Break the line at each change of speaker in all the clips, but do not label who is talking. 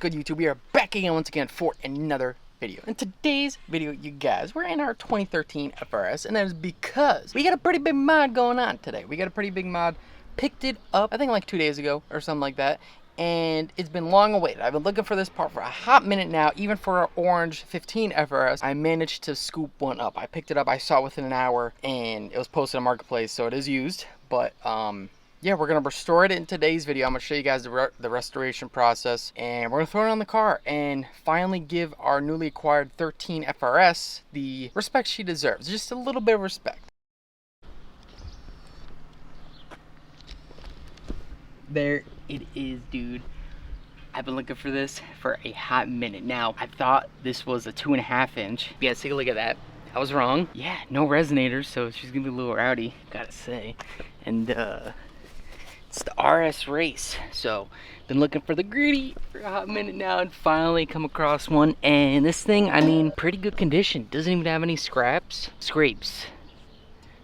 good, YouTube? We are back again once again for another video. In today's video, you guys, we're in our 2013 FRS, and that is because we got a pretty big mod going on today. We got a pretty big mod. Picked it up, I think like 2 days ago or something like that, and it's been long awaited. I've been looking for this part for a hot minute now. Even for our orange 15 FRS, I managed to scoop one up. I picked it up, I saw it within an hour, and it was posted on Marketplace, so it is used. But yeah, we're gonna restore it in today's video. I'm gonna show you guys the restoration process, and we're gonna throw it on the car and finally give our newly acquired 13 FRS the respect she deserves. Just a little bit of respect. There it is, dude. I've been looking for this for a hot minute now. I thought this was a 2.5 inch. You guys take a look at that. I was wrong. Yeah, no resonators, so she's gonna be a little rowdy, gotta say. And it's the RS race. So been looking for the gritty for a hot minute now and finally come across one. And this thing, I mean, pretty good condition. Doesn't even have any scrapes.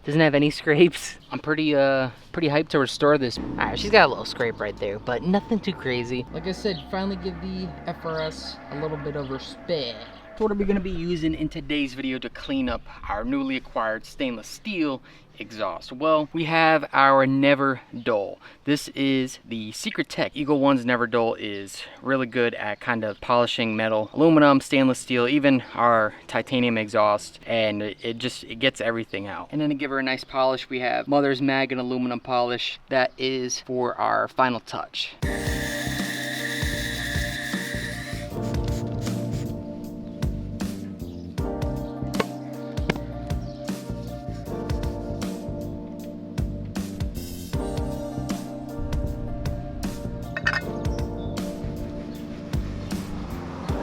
Doesn't have any scrapes. I'm pretty hyped to restore this. Alright, she's got a little scrape right there, but nothing too crazy. Like I said, finally give the FRS a little bit of respect. So what are we gonna be using in today's video to clean up our newly acquired stainless steel exhaust? Well, we have our Never Dull. This is the Secret Tech. Eagle One's Never Dull is really good at kind of polishing metal, aluminum, stainless steel, even our titanium exhaust, and it gets everything out. And then to give her a nice polish, we have Mother's Mag and aluminum polish. That is for our final touch.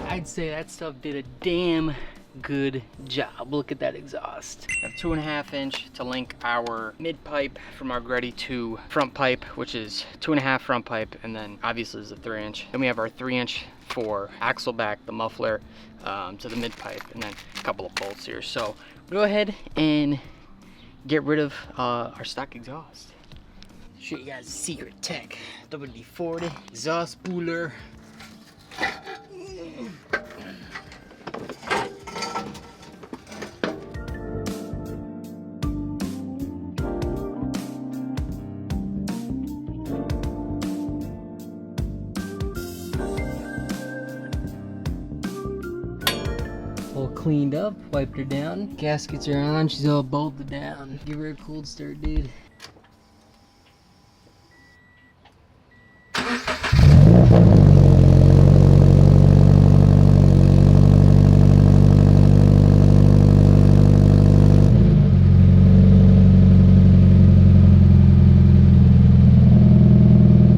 I'd say that stuff did a damn good job. Look at that exhaust. We have 2.5 inch to link our mid pipe from our Gretty to front pipe, which is 2.5 front pipe, and then obviously is a 3 inch. Then we have our 3 inch for axle back, the muffler, to the mid pipe, and then a couple of bolts here. So we'll go ahead and get rid of our stock exhaust. Show you guys Secret Tech WD-40 exhaust spooler. All cleaned up, wiped her down. Gaskets are on, she's all bolted down. Give her a cold start, dude.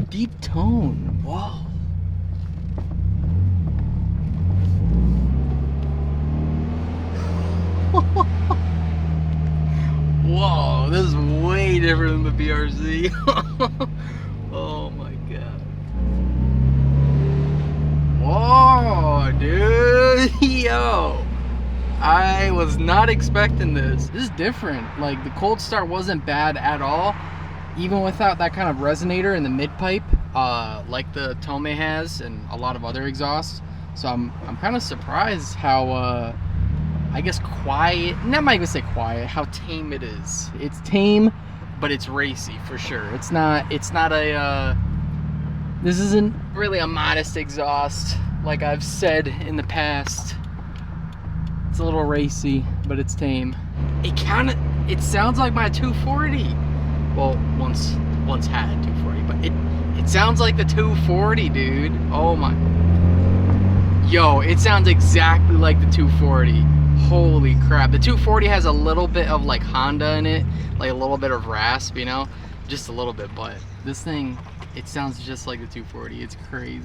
Deep tone, whoa. Whoa, this is way different than the BRZ. Oh my god. Whoa, dude. Yo, I was not expecting this. This is different. Like, the cold start wasn't bad at all, even without that kind of resonator in the mid pipe, like the Tome has and a lot of other exhausts. So I'm kind of surprised how I guess quiet, not might even say quiet, how tame it is. It's tame, but it's racy for sure. It's not a, this isn't really a modest exhaust like I've said in the past. It's a little racy, but it's tame. It sounds like my 240. Well, once had a 240, but it sounds like the 240, dude. Oh my. Yo, it sounds exactly like the 240. Holy crap. The 240 has a little bit of like Honda in it, like a little bit of rasp, you know, just a little bit, but this thing, it sounds just like the 240. It's crazy.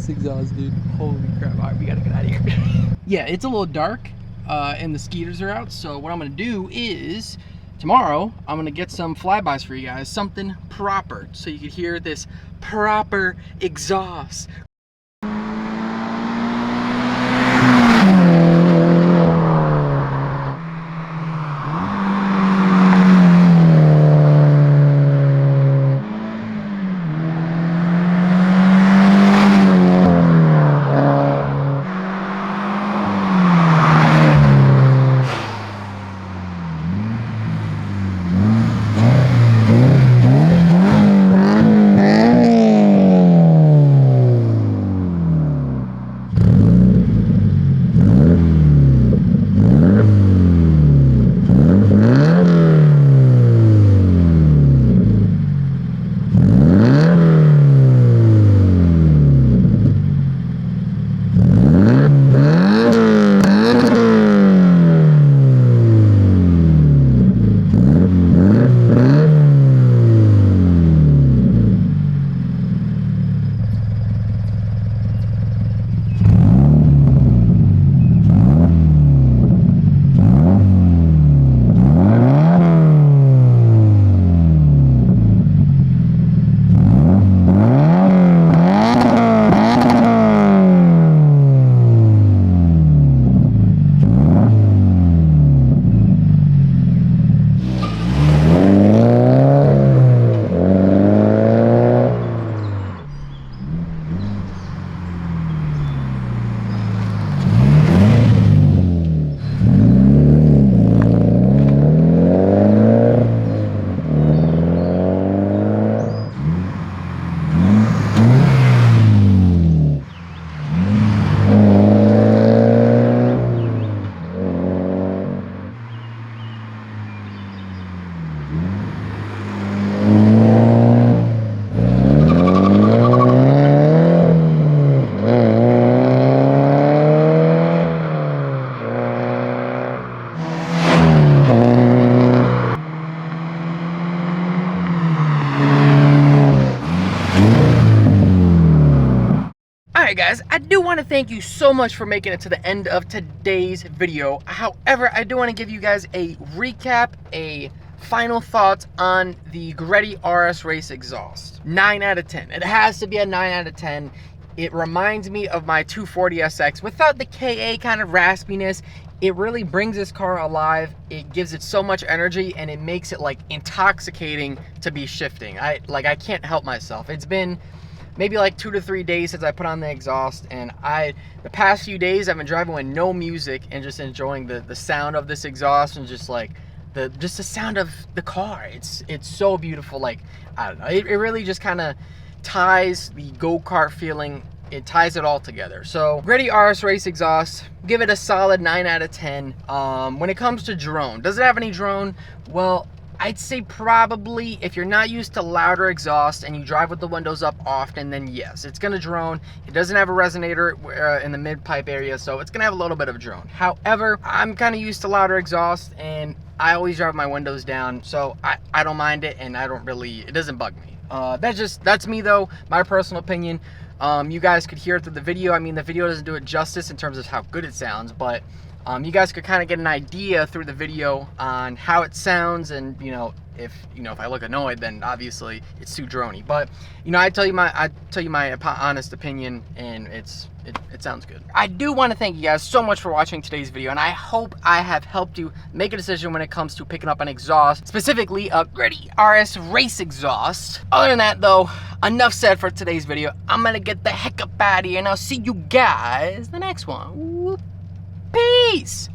this exhaust, dude. Holy crap. All right, we gotta get out of here. Yeah, it's a little dark and the skeeters are out. So what I'm gonna do is tomorrow I'm gonna get some flybys for you guys, something proper, so you can hear this proper exhaust. Alright guys, I do want to thank you so much for making it to the end of today's video. However, I do want to give you guys a recap, a final thoughts on the Greddy RS Race exhaust. 9 out of 10. It has to be a 9 out of 10. It reminds me of my 240SX without the KA kind of raspiness. It really brings this car alive. It gives it so much energy and it makes it like intoxicating to be shifting. I can't help myself. It's been maybe like 2 to 3 days since I put on the exhaust, and the past few days I've been driving with no music and just enjoying the sound of this exhaust and just like the sound of the car. It's so beautiful. Like, I don't know, it really just kind of ties the go-kart feeling. It ties it all together. So Greddy RS Race exhaust, give it a solid 9 out of 10. When it comes to drone, does it have any drone? Well, I'd say probably if you're not used to louder exhaust and you drive with the windows up often, then yes, it's gonna drone. It doesn't have a resonator in the mid-pipe area, so it's gonna have a little bit of drone. However, I'm kind of used to louder exhaust and I always drive my windows down, so I don't mind it, and it doesn't bug me. That's me though, my personal opinion. You guys could hear it through the video. I mean, the video doesn't do it justice in terms of how good it sounds, but you guys could kind of get an idea through the video on how it sounds, and if I look annoyed, then obviously it's too drony. But I tell you my honest opinion, and it sounds good. I do want to thank you guys so much for watching today's video, and I hope I have helped you make a decision when it comes to picking up an exhaust, specifically a Greddy RS Race exhaust. Other than that though, enough said for today's video. I'm gonna get the heck up out of here, and I'll see you guys in the next one. Peace!